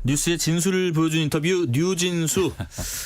뉴스의 진수를 보여준 인터뷰 뉴진수.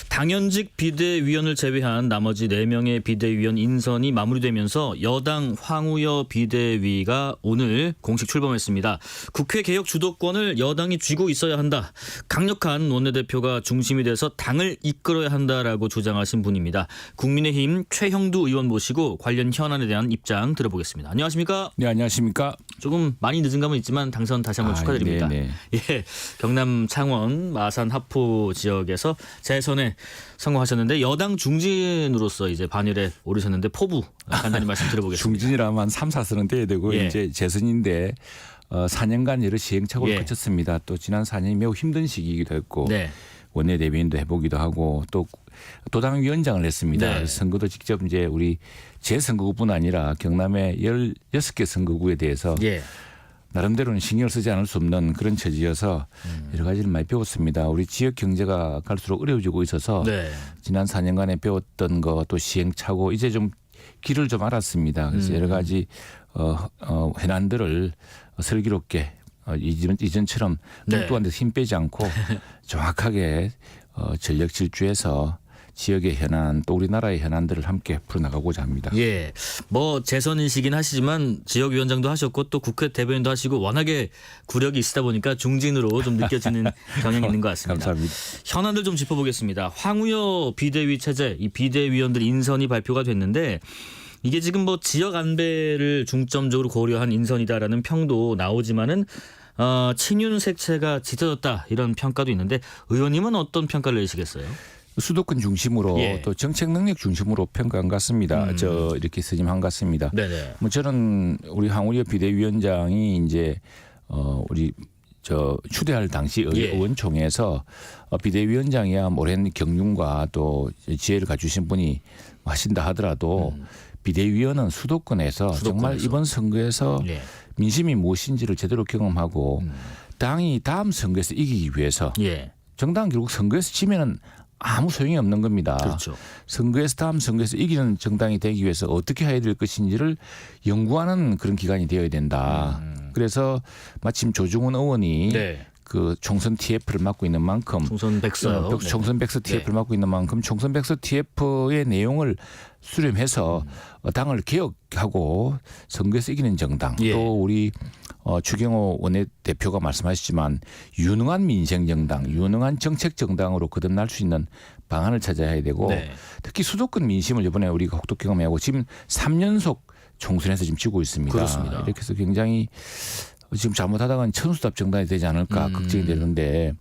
당연직 비대위원을 제외한 나머지 4명의 비대위원 인선이 마무리되면서 여당 황우여 비대위가 오늘 공식 출범했습니다. 국회 개혁 주도권을 여당이 쥐고 있어야 한다. 강력한 원내대표가 중심이 돼서 당을 이끌어야 한다라고 주장하신 분입니다. 국민의힘 최형두 의원 모시고 관련 현안에 대한 입장 들어보겠습니다. 안녕하십니까? 네, 안녕하십니까? 조금 많이 늦은 감은 있지만 당선 다시 한번 축하드립니다. 네네. 예, 경남 창원 마산 하포 지역에서 재선에 성공하셨는데 여당 중진으로서 이제 반열에 오르셨는데 포부 간단히 말씀 드려보겠습니다. 중진이라면 한 3, 4선은 돼야 되고 예. 이제 재선인데 4년간 여러 시행착오를 예. 거쳤습니다. 또 지난 4년이 매우 힘든 시기이기도 했고 네. 원내대변인도 해보기도 하고 또 도당위원장을 했습니다. 네. 그래서 선거도 직접 이제 우리 제 선거구뿐 아니라 경남의 16개 선거구에 대해서 예. 나름대로는 신경을 쓰지 않을 수 없는 그런 처지여서 여러 가지를 많이 배웠습니다. 우리 지역 경제가 갈수록 어려워지고 있어서 네. 지난 4년간에 배웠던 거 또 시행착오 이제 좀 길을 좀 알았습니다. 그래서 여러 가지 해난들을 슬기롭게 이전처럼 네. 뚱뚱한 데서 힘 빼지 않고 정확하게 전력 질주해서 지역의 현안 또 우리나라의 현안들을 함께 풀어나가고자 합니다. 예, 뭐 재선이시긴 하시지만 지역위원장도 하셨고 또 국회 대변인도 하시고 워낙에 구력이 있으다 보니까 중진으로 좀 느껴지는 경향이 있는 것 같습니다. 감사합니다. 현안들 좀 짚어보겠습니다. 황우여 비대위 체제, 이 비대위원들 인선이 발표가 됐는데 이게 지금 뭐 지역 안배를 중점적으로 고려한 인선이다라는 평도 나오지만은 친윤 색채가 짙어졌다 이런 평가도 있는데 의원님은 어떤 평가를 내시겠어요? 수도권 중심으로 예. 또 정책 능력 중심으로 평가한 것 같습니다. 저 이렇게 쓰임한 것 같습니다. 네네. 뭐 저는 우리 황우여 비대위원장이 이제 우리 추대할 당시 예. 의원총회에서 비대위원장이야 오랜 경륜과 또 지혜를 갖추신 분이 하신다 하더라도 비대위원은 수도권에서 정말 이번 선거에서 예. 민심이 무엇인지를 제대로 경험하고 당이 다음 선거에서 이기기 위해서 예. 정당 결국 선거에서 지면은 아무 소용이 없는 겁니다. 그렇죠. 선거에서 다음 선거에서 이기는 정당이 되기 위해서 어떻게 해야 될 것인지를 연구하는 그런 기관이 되어야 된다. 그래서 마침 조중훈 의원이 네. 그 총선 TF를 맡고 있는 만큼 총선 백서요. 총선 백서 TF를 맡고 있는 만큼 총선 백서 TF의 내용을 수렴해서 당을 개혁하고 선거에서 이기는 정당 예. 또 우리 추경호 원내대표가 말씀하셨지만 유능한 민생 정당, 유능한 정책 정당으로 거듭날 수 있는 방안을 찾아야 되고 네. 특히 수도권 민심을 이번에 우리가 혹독 경험하고 지금 3연속 총선에서 지금 지고 있습니다. 그렇습니다. 이렇게 해서 굉장히 지금 잘못하다가는 천수답 정당이 되지 않을까 걱정이 되는데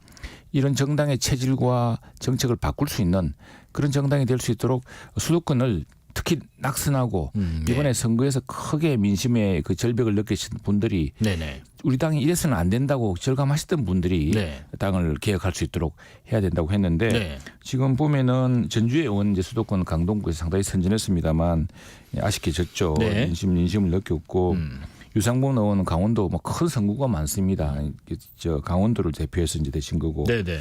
이런 정당의 체질과 정책을 바꿀 수 있는 그런 정당이 될 수 있도록 수도권을 특히 낙선하고 이번에 선거에서 크게 민심의 그 절벽을 느끼신 분들이 네네. 우리 당이 이래서는 안 된다고 절감하시던 분들이 네. 당을 개혁할 수 있도록 해야 된다고 했는데 네. 지금 보면은 전주의 의원 이제 수도권 강동구에서 상당히 선전했습니다만 아쉽게 졌죠. 네. 민심을 느꼈고 유상범 의원은 강원도 뭐 큰 선거가 많습니다. 강원도를 대표해서 이제 되신 거고. 네네.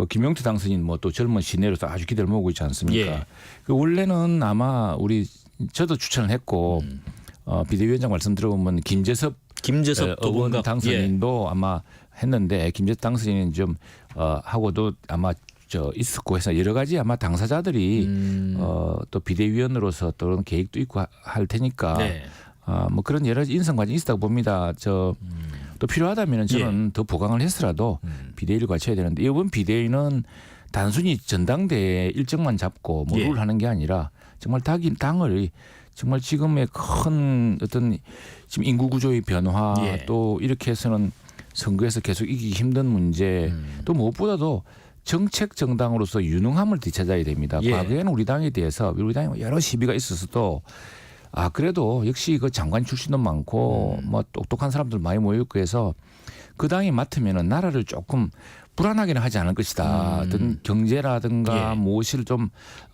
김용태 당선인 뭐 또 젊은 시내로서 아주 기대를 모으고 있지 않습니까? 예. 그 원래는 아마 저도 추천을 했고 비대위원장 말씀 들어보면 김재섭 의원 당선인도 아마 했는데 김재섭 당선인은 좀 하고도 아마 있었고 해서 여러 가지 아마 당사자들이 또 비대위원으로서 또 그런 계획도 있고 할 테니까 네. 뭐 그런 여러 가지 인선 과정이 있다고 봅니다. 또 필요하다면 저는 더 보강을 해서라도 비대위를 갖춰야 되는데 이번 비대위는 단순히 전당대회 일정만 잡고 뭐 룰을 하는 게 아니라 정말 당을 정말 지금의 큰 어떤 지금 인구 구조의 변화 또 이렇게 해서는 선거에서 계속 이기기 힘든 문제 또 무엇보다도 정책 정당으로서 유능함을 되찾아야 됩니다. 과거에는 우리 당에 대해서 우리 당에 여러 시비가 있었어도 그래도 역시 그 장관 출신도 많고 뭐 똑똑한 사람들 많이 모여있고 해서 그 당이 맡으면은 나라를 조금 불안하게는 하지 않을 것이다. 어떤 경제라든가 무엇을 좀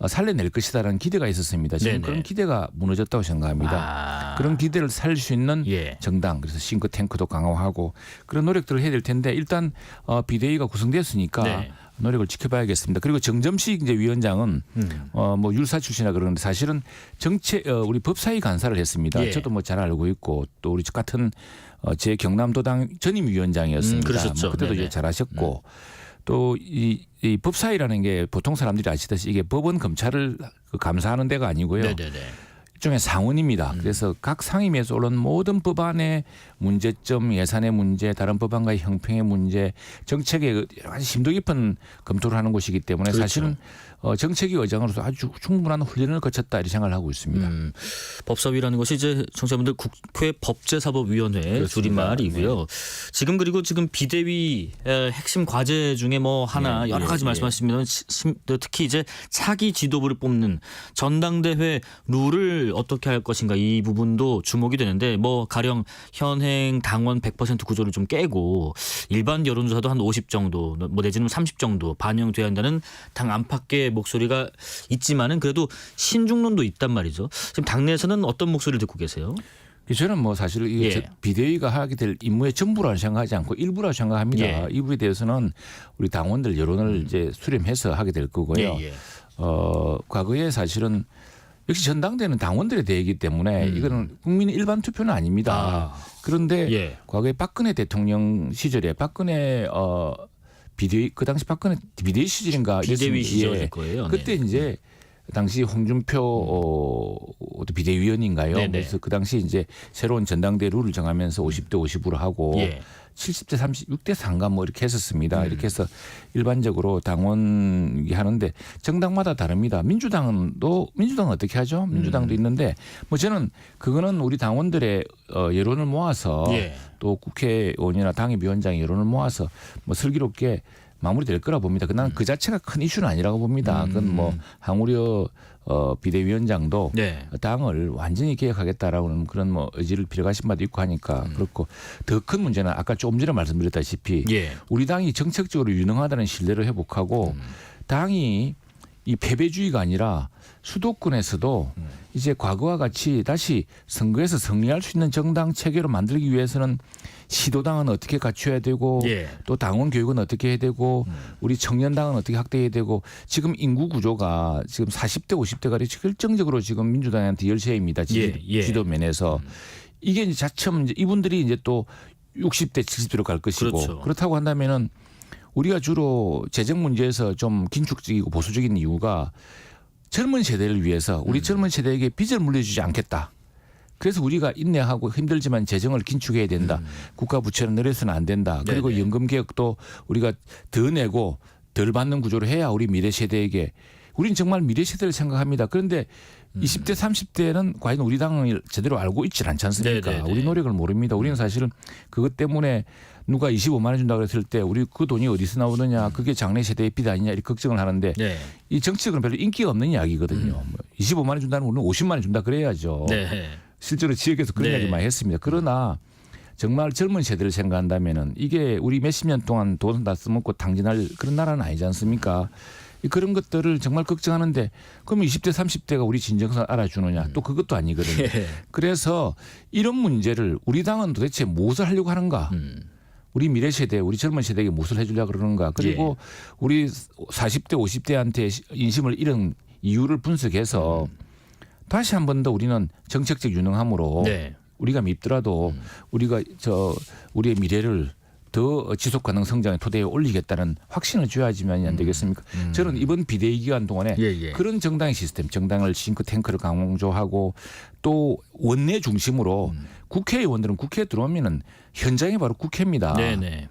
살려낼 것이다라는 기대가 있었습니다. 지금 네네. 그런 기대가 무너졌다고 생각합니다. 그런 기대를 살릴 수 있는 정당 그래서 싱크탱크도 강화하고 그런 노력들을 해야 될 텐데 일단 비대위가 구성됐으니까 노력을 지켜봐야겠습니다. 그리고 정점식 이제 위원장은 뭐 율사 출신이라 그러는데 사실은 우리 법사위 간사를 했습니다. 저도 뭐 잘 알고 있고 또 우리 같은 제 경남도당 전임위원장이었습니다. 그러셨죠. 뭐 그때도 이제 잘하셨고 또 이 법사위라는 게 보통 사람들이 아시듯이 이게 법원 검찰을 감사하는 데가 아니고요. 네네네. 일종의 상원입니다. 그래서 각 상임위에서 올라온 모든 법안의 문제점, 예산의 문제, 다른 법안과의 형평의 문제, 정책의 여러 가지 심도 깊은 검토를 하는 곳이기 때문에 그렇죠. 사실은 정책위 의장으로서 아주 충분한 훈련을 거쳤다 이렇게 생각을 하고 있습니다. 법사위라는 것이 이제 청취자분들 국회 법제사법위원회 그렇습니다. 줄임말이고요. 지금 그리고 지금 비대위 핵심 과제 중에 뭐 하나 예, 여러 가지 예, 말씀하시면 특히 이제 차기 지도부를 뽑는 전당대회 룰을 어떻게 할 것인가 이 부분도 주목이 되는데 뭐 가령 현행 당원 100% 구조를 좀 깨고 일반 여론조사도 한 50 정도 뭐 내지는 30 정도 반영돼야 한다는 당 안팎의 목소리가 있지만은 그래도 신중론도 있단 말이죠. 지금 당내에서는 어떤 목소리를 듣고 계세요? 저는 뭐 사실 이게 예. 비대위가 하게 될 임무의 전부라고 생각하지 않고 일부라고 생각합니다. 예. 이 부분에 대해서는 우리 당원들 여론을 이제 수렴해서 하게 될 거고요. 예. 과거에 사실은 역시 전당대회는 당원들의 대회이기 때문에 이거는 국민의 일반 투표는 아닙니다. 그런데 예. 과거에 박근혜 대통령 시절에 박근혜 비대위 그 당시 박근혜 비대위 시절인가 비대위 이랬습니다. 시절일 거예요. 네. 그때 이제 당시 홍준표 비대위원인가요? 네네. 그래서 그 당시 이제 새로운 전당대 룰을 정하면서 50대 50으로 하고 예. 70대 36대 3가 뭐 이렇게 했었습니다. 이렇게 해서 일반적으로 당원이 하는데 정당마다 다릅니다. 민주당은 어떻게 하죠? 민주당도 있는데 뭐 저는 그거는 우리 당원들의 여론을 모아서 예. 또 국회의원이나 당협위원장의 여론을 모아서 뭐 슬기롭게 마무리될 거라 봅니다. 그난 그 자체가 큰 이슈는 아니라고 봅니다. 그건 뭐 항우려 비대위원장도 네. 당을 완전히 개혁하겠다라는 그런 뭐 의지를 필요하신 바도 있고 하니까 그렇고 더 큰 문제는 아까 조금 전에 말씀드렸다시피 예. 우리 당이 정책적으로 유능하다는 신뢰를 회복하고 당이 이 패배주의가 아니라 수도권에서도 이제 과거와 같이 다시 선거에서 승리할 수 있는 정당 체계로 만들기 위해서는 시도당은 어떻게 갖춰야 되고 예. 또 당원 교육은 어떻게 해야 되고 우리 청년당은 어떻게 확대해야 되고 지금 인구 구조가 지금 40대 50대가 결정적으로 지금 민주당한테 열세입니다. 예. 지도 면에서 이게 이제 자칫 이제 이분들이 이제 또 60대 70대로 갈 것이고 그렇죠. 그렇다고 한다면은 우리가 주로 재정 문제에서 좀 긴축적이고 보수적인 이유가 젊은 세대를 위해서 우리 젊은 세대에게 빚을 물려주지 않겠다. 그래서 우리가 인내하고 힘들지만 재정을 긴축해야 된다. 국가 부채는 늘려서는 안 된다. 그리고 네네. 연금 개혁도 우리가 더 내고 덜 받는 구조로 해야 우리 미래 세대에게 우리는 정말 미래 세대를 생각합니다. 그런데 20대 30대는 과연 우리 당을 제대로 알고 있질 않지 않습니까? 네네네. 우리 노력을 모릅니다. 우리는 사실은 그것 때문에 누가 25만 원 준다고 했을 때 우리 그 돈이 어디서 나오느냐 그게 장래 세대의 빚 아니냐 이렇게 걱정을 하는데 네. 이 정치적으로는 별로 인기가 없는 이야기거든요. 25만 원 준다는 우리는 50만 원 준다 그래야죠. 네. 실제로 지역에서 그런 네. 이야기 많이 했습니다. 그러나 정말 젊은 세대를 생각한다면은 이게 우리 몇십 년 동안 돈 다 써먹고 당진할 그런 나라는 아니지 않습니까? 그런 것들을 정말 걱정하는데 그럼 20대 30대가 우리 진정성을 알아주느냐 또 그것도 아니거든요. 그래서 이런 문제를 우리 당은 도대체 무엇을 하려고 하는가? 우리 미래 세대, 우리 젊은 세대에게 무엇을 해주려고 그러는가? 그리고 우리 40대 50대한테 인심을 잃은 이유를 분석해서 다시 한 번 더 우리는 정책적 유능함으로 네. 우리가 밉더라도 우리가 우리의 미래를 더 지속 가능 성장의 토대에 올리겠다는 확신을 줘야지만이 안 되겠습니까? 저는 이번 비대위 기간 동안에 예. 그런 정당의 시스템, 정당을 싱크탱크를 강조하고 또 원내 중심으로 국회의원들은 국회에 들어오면은 현장이 바로 국회입니다. 네네.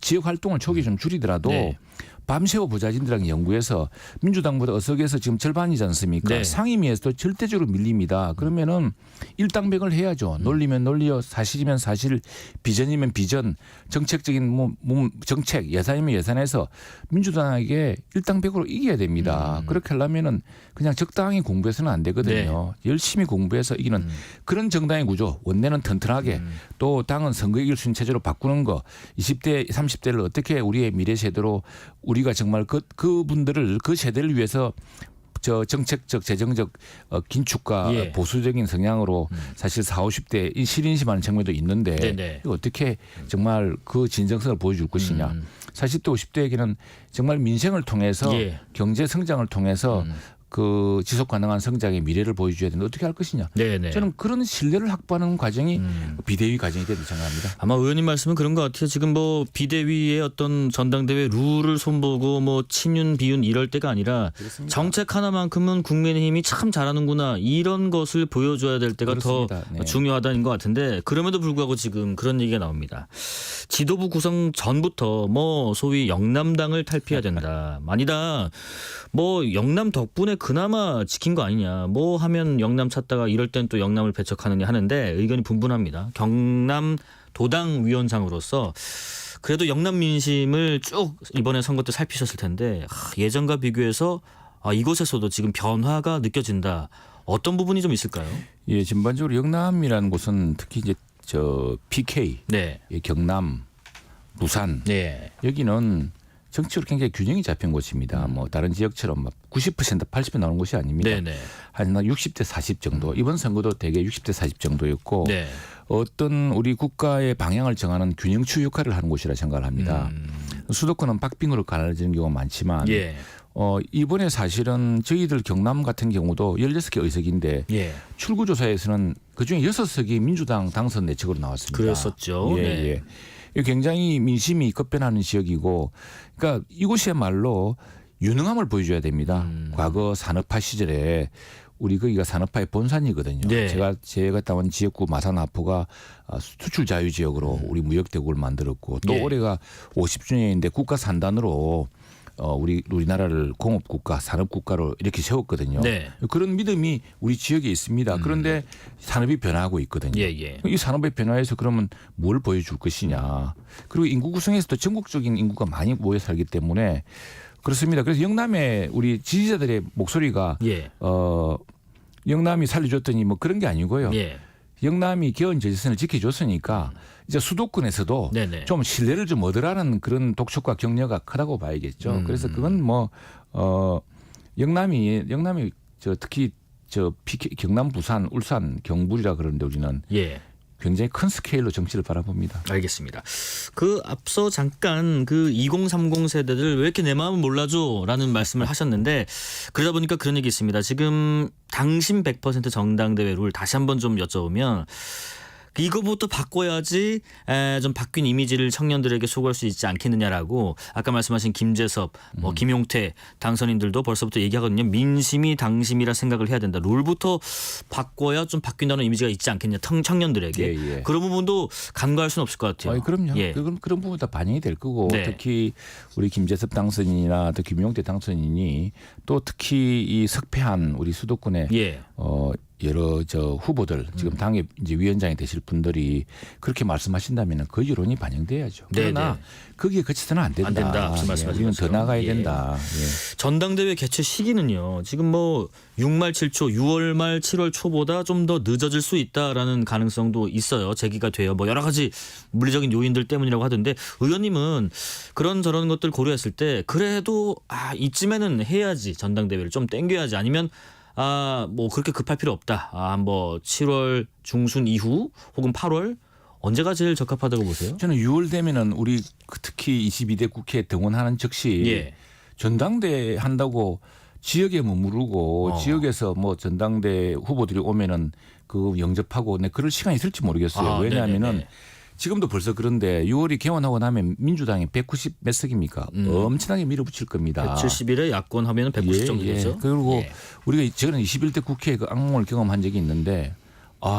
지역 활동을 초기 좀 줄이더라도 네. 밤새워 부자진들랑 연구해서 민주당보다 어석에서 지금 절반이지 않습니까? 네. 상임위에서도 절대적으로 밀립니다. 그러면은 일당백을 해야죠. 논리면 논리요, 사실이면 사실, 비전이면 비전, 정책적인 정책, 예산이면 예산에서 민주당에게 일당백으로 이겨야 됩니다. 그렇게 하려면은 그냥 적당히 공부해서는 안 되거든요. 열심히 공부해서 이기는 그런 정당의 구조, 원내는 튼튼하게 또 당은 선거 이길 수 있는 체제로 바꾸는 거, 20대, 30대를 어떻게 우리의 미래 세대로 우리가 정말 그분들을 그 세대를 위해서 정책적 재정적 긴축과 예. 보수적인 성향으로 사실 40, 50대 실인심하는 측면도 있는데 네네. 이거 어떻게 정말 그 진정성을 보여줄 것이냐. 40대 50대에게는 정말 민생을 통해서 예. 경제 성장을 통해서 그 지속 가능한 성장의 미래를 보여줘야 되는데 어떻게 할 것이냐. 네네. 저는 그런 신뢰를 확보하는 과정이 비대위 과정이 된다고 생각합니다. 아마 의원님 말씀은 그런 것 같아요. 지금 뭐 비대위의 어떤 전당대회 룰을 손보고 뭐 친윤 비윤 이럴 때가 아니라 그렇습니다. 정책 하나만큼은 국민의힘이 참 잘하는구나 이런 것을 보여줘야 될 때가 그렇습니다. 더 네. 중요하다는 것 같은데 그럼에도 불구하고 지금 그런 얘기가 나옵니다. 지도부 구성 전부터 뭐 소위 영남당을 탈피해야 된다. 아니다. 뭐 영남 덕분에 그나마 지킨 거 아니냐. 뭐 하면 영남 찾다가 이럴 땐 또 영남을 배척하느냐 하는데 의견이 분분합니다. 경남 도당 위원장으로서 그래도 영남 민심을 쭉 이번에 선거 때 살피셨을 텐데 예전과 비교해서 이곳에서도 지금 변화가 느껴진다. 어떤 부분이 좀 있을까요? 예, 전반적으로 영남이라는 곳은 특히 이제 저 PK, 네. 예, 경남, 부산 네. 여기는 정치적으로 굉장히 균형이 잡힌 곳입니다. 뭐 다른 지역처럼 막 90% 80% 나오는 곳이 아닙니다. 네네. 한 60대 40 정도. 이번 선거도 대개 60대 40 정도였고 네. 어떤 우리 국가의 방향을 정하는 균형추 역할을 하는 곳이라 생각을 합니다. 수도권은 박빙으로 갈라지는 경우가 많지만 예. 이번에 사실은 저희들 경남 같은 경우도 16개 의석인데 예. 출구조사에서는 그중에 6석이 민주당 당선 내측으로 나왔습니다. 그랬었죠. 예, 네. 예. 이거 굉장히 민심이 급변하는 지역이고 그러니까 이곳이야말로 유능함을 보여줘야 됩니다. 과거 산업화 시절에 우리 거기가 산업화의 본산이거든요. 네. 제가 따온 지역구 마산하포가 수출 자유 지역으로 우리 무역대국을 만들었고 또 예. 올해가 50주년인데 국가 산단으로 우리나라를 공업국가, 산업국가로 이렇게 세웠거든요. 네. 그런 믿음이 우리 지역에 있습니다. 그런데 산업이 변화하고 있거든요. 예, 예. 이 산업의 변화에서 그러면 뭘 보여줄 것이냐. 그리고 인구 구성에서도 전국적인 인구가 많이 모여 살기 때문에 그렇습니다. 그래서 영남의 우리 지지자들의 목소리가 예. 영남이 살려줬더니 뭐 그런 게 아니고요. 예. 영남이 개헌 제지선을 지켜줬으니까 이제 수도권에서도 네네. 좀 신뢰를 좀 얻으라는 그런 독촉과 격려가 크다고 봐야겠죠. 그래서 그건 뭐 영남이 특히 경남, 부산, 울산, 경북이라 그러는데 우리는 예. 굉장히 큰 스케일로 정치를 바라봅니다. 알겠습니다. 그 앞서 잠깐 그 2030 세대들 왜 이렇게 내 마음을 몰라줘라는 말씀을 하셨는데 그러다 보니까 그런 얘기 있습니다. 지금 당신 100% 전당대회 룰 다시 한번 좀 여쭤보면 이거부터 바꿔야지 좀 바뀐 이미지를 청년들에게 소구할 수 있지 않겠느냐라고 아까 말씀하신 김재섭, 뭐 김용태 당선인들도 벌써부터 얘기하거든요. 민심이 당심이라 생각을 해야 된다. 룰부터 바꿔야 좀 바뀐다는 이미지가 있지 않겠냐 청년들에게. 예, 예. 그런 부분도 간과할 수는 없을 것 같아요. 그럼요. 예. 그런 부분 다 반영이 될 거고 네. 특히 우리 김재섭 당선인이나 또 김용태 당선인이 또 특히 이 석패한 우리 수도권의 예. 여러 후보들 지금 당의 이제 위원장이 되실 분들이 그렇게 말씀하신다면 그 여론이 반영돼야죠. 그러나 네네. 거기에 그치서는 안 된다. 안 된다. 앞서 말씀하신 이건 더 것처럼. 나가야 예. 된다. 예. 전당대회 개최 시기는요. 지금 뭐 6말 7초, 6월 말 7월 초보다 좀 더 늦어질 수 있다라는 가능성도 있어요. 제기가 돼요. 뭐 여러 가지 물리적인 요인들 때문이라고 하던데 의원님은 그런 저런 것들 고려했을 때 그래도 이쯤에는 해야지 전당대회를 좀 땡겨야지 아니면 뭐 그렇게 급할 필요 없다. 뭐 7월 중순 이후 혹은 8월 언제가 제일 적합하다고 보세요? 저는 6월 되면은 우리 특히 22대 국회 등원하는 즉시 예. 전당대 한다고 지역에 머무르고 지역에서 뭐 전당대 후보들이 오면은 그 영접하고 그럴 시간이 있을지 모르겠어요. 왜냐하면은 네네네. 지금도 벌써 그런데 6월이 개원하고 나면 민주당이 190 몇 석입니까? 엄청나게 밀어붙일 겁니다. 170일에 야권 하면 190 정도 되죠. 그리고 예. 우리가 저는 21대 국회 그 악몽을 경험한 적이 있는데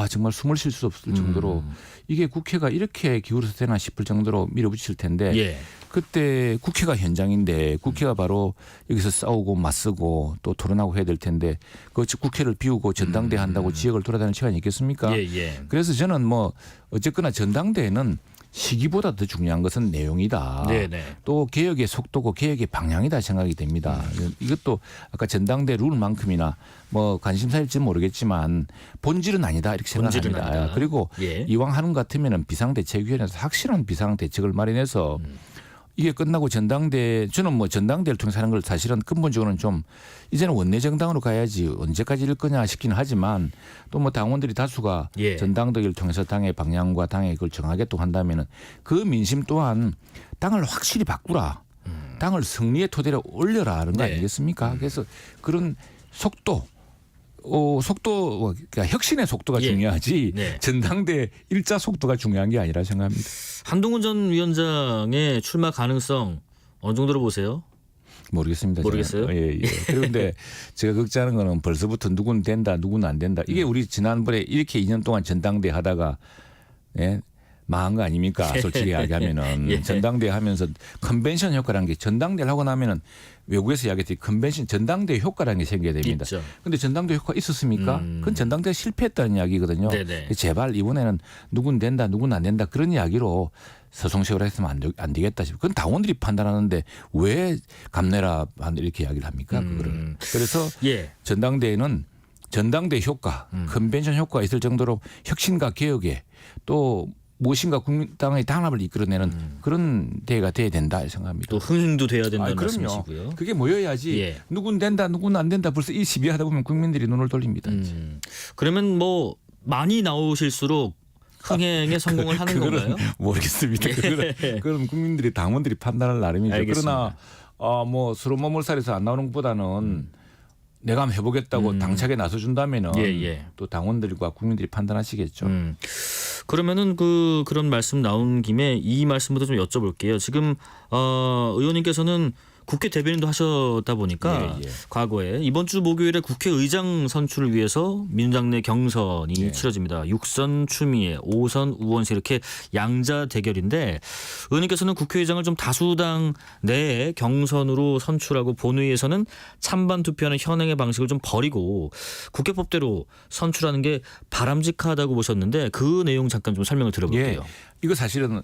정말 숨을 쉴 수 없을 정도로 이게 국회가 이렇게 기울어서 되나 싶을 정도로 밀어붙일 텐데 예. 그때 국회가 현장인데 국회가 바로 여기서 싸우고 맞서고 또 토론하고 해야 될 텐데 그 국회를 비우고 전당대 한다고 지역을 돌아다니는 시간이 있겠습니까? 예. 그래서 저는 뭐 어쨌거나 전당대회는 시기보다 더 중요한 것은 내용이다. 네네. 또 개혁의 속도고 개혁의 방향이다 생각이 됩니다. 이것도 아까 전당대 룰만큼이나 뭐 관심사일지는 모르겠지만 본질은 아니다 이렇게 본질은 생각합니다. 아니다. 그리고 예. 이왕 하는 것 같으면 비상대책위원회에서 확실한 비상대책을 마련해서 이게 끝나고 저는 뭐 전당대회를 통해서 하는 걸 사실은 근본적으로는 좀 이제는 원내 정당으로 가야지 언제까지 이럴 거냐 싶기는 하지만 또 뭐 당원들이 다수가 예. 전당대회를 통해서 당의 방향과 당의 그걸 정하겠다고 한다면은 그 민심 또한 당을 확실히 바꾸라. 당을 승리의 토대로 올려라 하는 거 네. 아니겠습니까? 그래서 그런 속도. 그러니까 혁신의 속도가 예. 중요하지 네. 전당대 일자 속도가 중요한 게 아니라 생각합니다. 한동훈 전 위원장의 출마 가능성 어느 정도로 보세요? 모르겠습니다. 모르겠어요? 예. 그런데 제가 걱정하는 거는 벌써부터 누구는 된다, 누구는 안 된다. 이게 우리 지난번에 이렇게 2년 동안 전당대 하다가 예, 망한 거 아닙니까? 솔직히 이야기하면은 예. 전당대 하면서 컨벤션 효과라는 게 전당대를 하고 나면은 외국에서 이야기했듯이 컨벤션 전당대 효과라는 게 생겨야 됩니다. 있죠. 근데 전당대 효과 있었습니까? 그건 전당대 실패했다는 이야기거든요. 네네. 제발 이번에는 누군 된다, 누군 안 된다 그런 이야기로 서성식으로 했으면 안 되겠다 싶어요. 그건 당원들이 판단하는데 왜 감내라 이렇게 이야기를 합니까? 그거를. 그래서 예. 전당대회는 전당대 효과, 컨벤션 효과가 있을 정도로 혁신과 개혁에 또 무엇인가 국민당의 단합을 이끌어내는 그런 대회가 돼야 된다 생각합니다. 또 흥행도 돼야 된다는 그럼요. 말씀이시고요. 그게 모여야지 예. 누군 된다, 누군 안 된다 벌써 이 시비하다 보면 국민들이 눈을 돌립니다. 그러면 뭐 많이 나오실수록 흥행에 성공을 하는 건가요? 모르겠습니다. 그건 국민들이 당원들이 판단할 나름이죠. 알겠습니다. 그러나 뭐 서로 몸을살에서 안 나오는 것보다는 내가 한번 해보겠다고 당차게 나서준다면은 예. 또 당원들과 국민들이 판단하시겠죠. 그러면은 그런 말씀 나온 김에 이 말씀부터 좀 여쭤볼게요. 지금 의원님께서는 국회 대변인도 하셨다 보니까 예. 과거에 이번 주 목요일에 국회의장 선출을 위해서 민주당 내 경선이 치러집니다. 6선 추미애, 5선 우원식 이렇게 양자 대결인데 의원님께서는 국회의장을 좀 다수당 내에 경선으로 선출하고 본회의에서는 찬반 투표하는 현행의 방식을 좀 버리고 국회법대로 선출하는 게 바람직하다고 보셨는데 그 내용 잠깐 좀 설명을 들어볼게요. 이거 사실은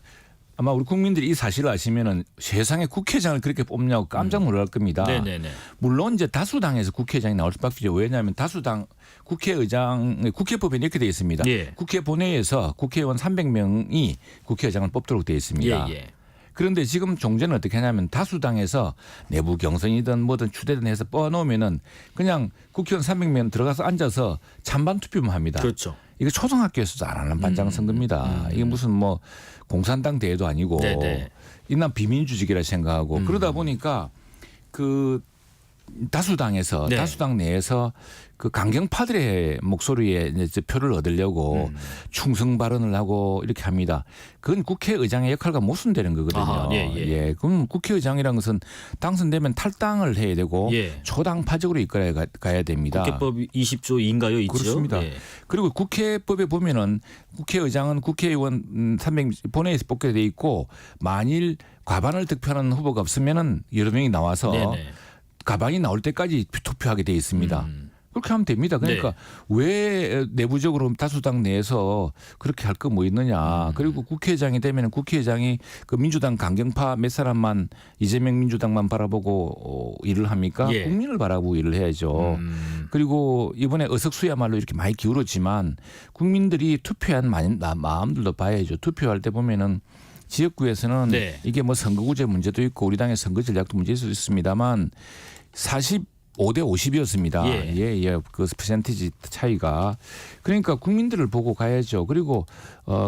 아마 우리 국민들이 이 사실을 아시면은 세상에 국회의장을 그렇게 뽑냐고 깜짝 놀랄 겁니다. 네네네. 물론 이제 다수당에서 국회의장이 나올 수밖에 없죠. 왜냐하면 다수당 국회법에 이렇게 되어 있습니다. 예. 국회 본회의에서 국회의원 300명이 국회의장을 뽑도록 되어 있습니다. 예. 그런데 지금 종전은 어떻게 하냐면 다수당에서 내부 경선이든 뭐든 추대든 해서 뽑아놓으면은 그냥 국회의원 300명 들어가서 앉아서 찬반 투표만 합니다. 그렇죠. 이거 초등학교에서도 안 하는 반장 선거입니다. 이게 무슨 뭐 공산당 대회도 아니고 네네. 이난 비민주직이라 생각하고 그러다 보니까 그 다수당에서 네. 다수당 내에서 그 강경파들의 목소리에 이제 표를 얻으려고 충성 발언을 하고 이렇게 합니다. 그건 국회의장의 역할과 모순되는 거거든요. 아하, 예. 그럼 국회의장이라는 것은 당선되면 탈당을 해야 되고 예. 초당파적으로 이끌어 가야 됩니다. 국회법 20조 2인가요? 있죠? 그렇습니다. 예. 그리고 국회법에 보면은 국회의장은 국회의원 300 본회의에서 뽑게 돼 있고 만일 과반을 득표하는 후보가 없으면은 여러 명이 나와서 네네. 가방이 나올 때까지 투표하게 돼 있습니다. 그렇게 하면 됩니다. 그러니까 네. 왜 내부적으로 다수당 내에서 그렇게 할 거 뭐 있느냐. 그리고 국회의장이 되면 국회의장이 그 민주당 강경파 몇 사람만 이재명 민주당만 바라보고 일을 합니까? 예. 국민을 바라보고 일을 해야죠. 그리고 이번에 의석수야말로 이렇게 많이 기울었지만 국민들이 투표한 마음들도 봐야죠. 투표할 때 보면은 지역구에서는 네. 이게 뭐 선거구제 문제도 있고 우리 당의 선거 전략도 문제일 수 있습니다만 45대 50이었습니다. 예. 그 퍼센티지 차이가. 그러니까 국민들을 보고 가야죠. 그리고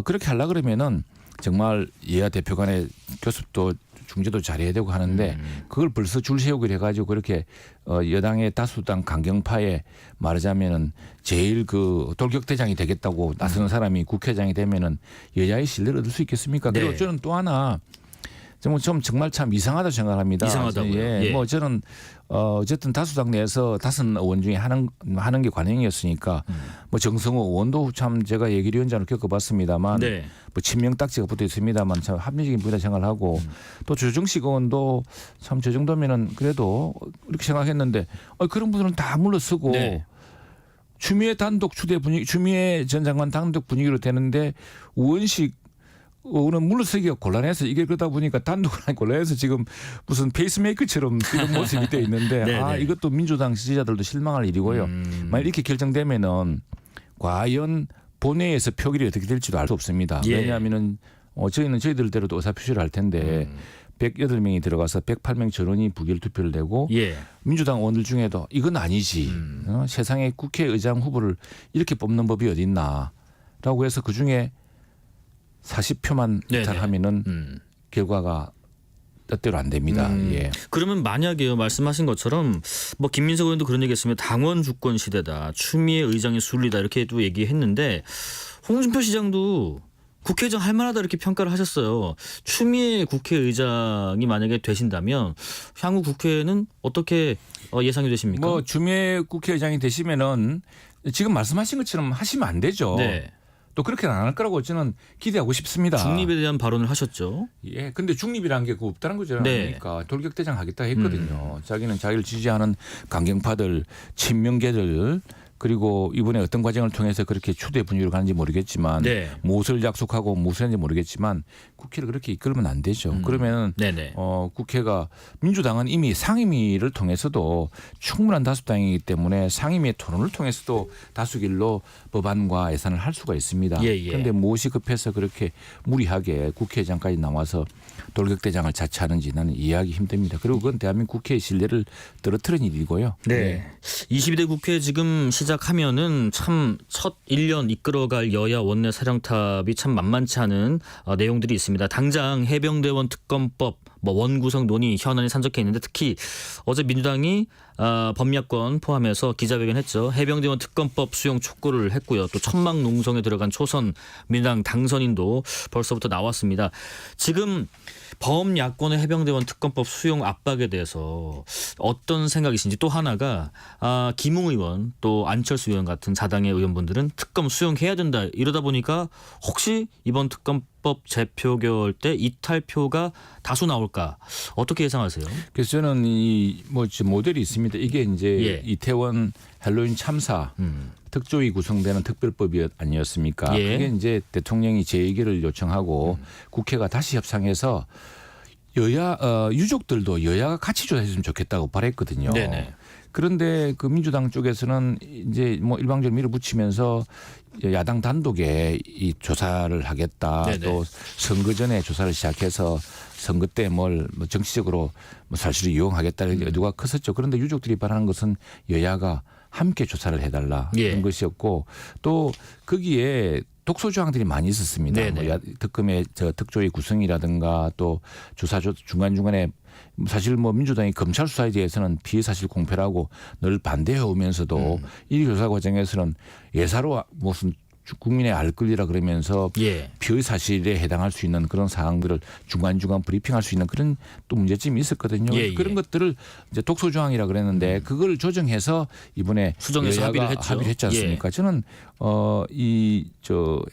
그렇게 하려 그러면은 정말 여야 대표 간의 교섭도 중재도 잘해야 되고 하는데 그걸 벌써 줄 세우기로 해가지고 그렇게 여당의 다수당 강경파에 말하자면은 제일 그 돌격대장이 되겠다고 나서는 사람이 국회의장이 되면은 여야의 신뢰를 얻을 수 있겠습니까? 그리고 네. 저는 또 하나 좀 정말 참 이상하다고 생각합니다. 이상하다고요? 예. 뭐 저는 어쨌든 다수당 내에서 다섯 의원 중에 하는 게 관행이었으니까 뭐 정성호 의원도 참 제가 예결위원장을 겪어봤습니다만 네. 뭐 친명 딱지가 붙어 있습니다만 참 합리적인 분이라 생각을 하고 또 조정식 의원도 참 저 정도면은 그래도 이렇게 생각했는데 그런 분들은 다 물러서고 네. 추미애 단독 추대 분위기, 추미애 전 장관 단독 분위기로 되는데 우원식 오늘 물러서기가 곤란해서 이게 그러다 보니까 단독을 하기 곤란해서 지금 무슨 페이스메이커처럼 이런 모습이 되어 있는데 네네. 이것도 민주당 지지자들도 실망할 일이고요. 만약 이렇게 결정되면은 과연 본회의에서 표결이 어떻게 될지도 알 수 없습니다. 예. 왜냐하면은 저희는 저희들대로도 의사표시를 할 텐데 108명이 들어가서 108명 전원이 부결 투표를 내고 예. 민주당 의원들 중에도 이건 아니지. 세상에 국회의장 후보를 이렇게 뽑는 법이 어디 있나라고 해서 그중에 40표만 네네. 이탈하면은 결과가 뜻대로 안 됩니다. 예. 그러면 만약에요, 말씀하신 것처럼 뭐 김민석 의원도 그런 얘기했으면 당원 주권 시대다, 추미애 의장의 순리다 이렇게도 얘기했는데 홍준표 시장도 국회의장 할 만하다 이렇게 평가를 하셨어요. 추미애 국회의장이 만약에 되신다면 향후 국회는 어떻게 예상이 되십니까? 뭐 추미애 국회의장이 되시면은 지금 말씀하신 것처럼 하시면 안 되죠. 네. 또 그렇게는 안 할 거라고 저는 기대하고 싶습니다. 중립에 대한 발언을 하셨죠. 예, 근데 중립이라는 게 그거 없다는 거죠. 네. 그러니까 돌격대장 하겠다 했거든요. 자기는 자기를 지지하는 강경파들, 친명계들 그리고 이번에 어떤 과정을 통해서 그렇게 추대 분위기로 가는지 모르겠지만 네. 무엇을 약속하고 무엇을 했는지 모르겠지만 국회를 그렇게 이끌면 안 되죠. 그러면 네네. 국회가 민주당은 이미 상임위를 통해서도 충분한 다수당이기 때문에 상임위의 토론을 통해서도 다수결로 법안과 예산을 할 수가 있습니다. 그런데 무엇이 급해서 그렇게 무리하게 국회의장까지 나와서 돌격대장을 자처하는지 나는 이해하기 힘듭니다. 그리고 그건 대한민국 국회의 신뢰를 떨어뜨린 일이고요. 네. 22대 국회 지금 시작하면은 참 첫 1년 이끌어갈 여야 원내 사령탑이 참 만만치 않은 내용들이 있습니다. 당장 해병대원 특검법 뭐 원구성 논의 현안이 산적해 있는데 특히 어제 민주당이 범야권 포함해서 기자회견했죠. 해병대원 특검법 수용 촉구를 했고요. 또 천막 농성에 들어간 초선 민주당 당선인도 벌써부터 나왔습니다. 지금 범야권의 해병대원 특검법 수용 압박에 대해서 어떤 생각이신지, 또 하나가 김웅 의원 또 안철수 의원 같은 자당의 의원분들은 특검 수용해야 된다 이러다 보니까 혹시 이번 특검법 재표결 때 이탈표가 다수 나올까 어떻게 예상하세요? 그래서 저는 이 모델이 있습니다. 이게 이제 이태원 헬로윈 참사 특조위 구성되는 특별법이 아니었습니까? 그게 이제 대통령이 재의결을 요청하고 국회가 다시 협상해서 여야 유족들도 여야가 같이 조사했으면 좋겠다고 바랬거든요. 네네. 그런데 그 민주당 쪽에서는 이제 뭐 일방적으로 밀어붙이면서 야당 단독에 이 조사를 하겠다. 네네. 또 선거 전에 조사를 시작해서 선거 때 뭘 정치적으로 뭐 사실을 이용하겠다 이런 의도가 컸었죠. 그런데 유족들이 바라는 것은 여야가 함께 조사를 해달라 이런 것이었고, 또 거기에 독소 조항들이 많이 있었습니다. 뭐 특검의 특조위 구성이라든가 또 조사 중간중간에 사실 뭐 민주당이 검찰 수사에 대해서는 피의 사실 공표라고 늘 반대해 오면서도 이 조사 과정에서는 예사로 무슨 국민의 알 권리라 그러면서 피의 사실에 해당할 수 있는 그런 사항들을 중간중간 브리핑할 수 있는 그런 또 문제점이 있었거든요. 그런 것들을 이제 독소 조항이라 그랬는데 그걸 조정해서 이번에 수정해서 합의를 했지 않습니까? 저는 이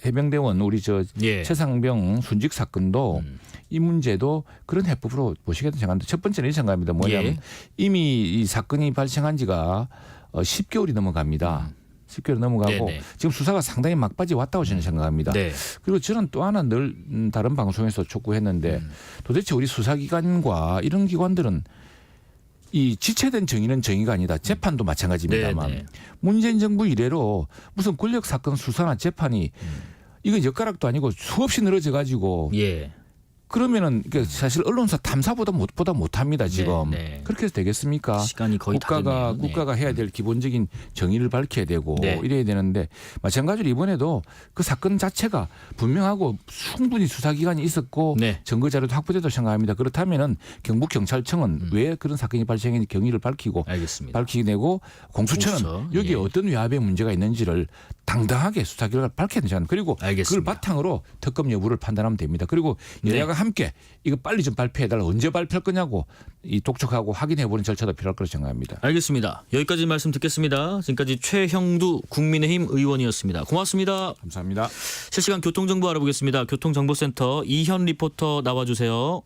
해병대원 우리 최상병 순직 사건도 이 문제도 그런 해법으로 보시겠다는 생각합니다. 첫 번째는 이 생각입니다. 뭐냐면 이미 이 사건이 발생한 지가 10개월이 넘어갑니다. 10개월 넘어가고 지금 수사가 상당히 막바지 왔다고 저는 생각합니다. 그리고 저는 또 하나 늘 다른 방송에서 촉구했는데 도대체 우리 수사기관과 이런 기관들은 이 지체된 정의는 정의가 아니다. 재판도 마찬가지입니다만 문재인 정부 이래로 무슨 권력 사건 수사나 재판이 이거 젓가락도 아니고 수없이 늘어져 가지고 그러면은 사실 언론사 탐사보다 못합니다 지금. 그렇게 해서 되겠습니까? 시간이 거의 국가가 해야 될 기본적인 정의를 밝혀야 되고 이래야 되는데, 마찬가지로 이번에도 그 사건 자체가 분명하고 충분히 수사기관이 있었고 증거 자료도 확보돼도 생각합니다. 그렇다면은 경북 경찰청은 왜 그런 사건이 발생했는지 경위를 밝히고 밝히게 되고, 공수처는 여기에 어떤 외압의 문제가 있는지를 당당하게 수사 결과를 밝혀야 되잖아요. 그리고 그걸 바탕으로 특검 여부를 판단하면 됩니다. 그리고 여야가 함께 이거 빨리 좀 발표해달라, 언제 발표할 거냐고 이 독촉하고 확인해보는 절차도 필요할 거라고 생각합니다. 알겠습니다. 여기까지 말씀 듣겠습니다. 지금까지 최형두 국민의힘 의원이었습니다. 고맙습니다. 감사합니다. 실시간 교통정보 알아보겠습니다. 교통정보센터 이현 리포터 나와주세요.